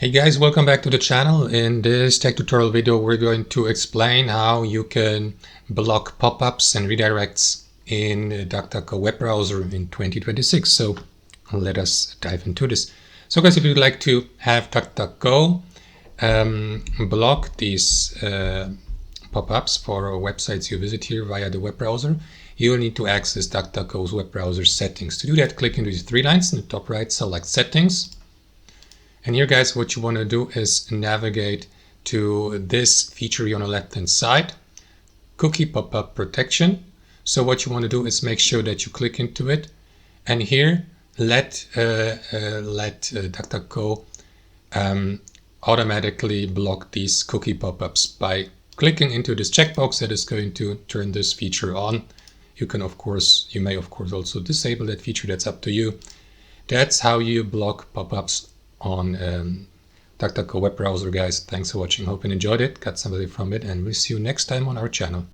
Hey guys, welcome back to the channel. In this tech tutorial video, we're going to explain how you can block pop-ups and redirects in DuckDuckGo web browser in 2026. So let us dive into this. So guys, if you'd like to have DuckDuckGo block these pop-ups for websites you visit here via the web browser, you will need to access DuckDuckGo's web browser settings. To do that, click into these three lines in the top right, select Settings. And here guys, what you want to do is navigate to this feature here on the left hand side, cookie pop-up protection. So what you want to do is make sure that you click into it, and here let DuckDuckGo automatically block these cookie pop-ups by clicking into this checkbox that is going to turn this feature on. You may of course also disable that feature. That's up to you. That's how you block pop-ups on DuckDuckGo web browser, guys. Thanks for watching. Hope you enjoyed it, got something from it, and we'll see you next time on our channel.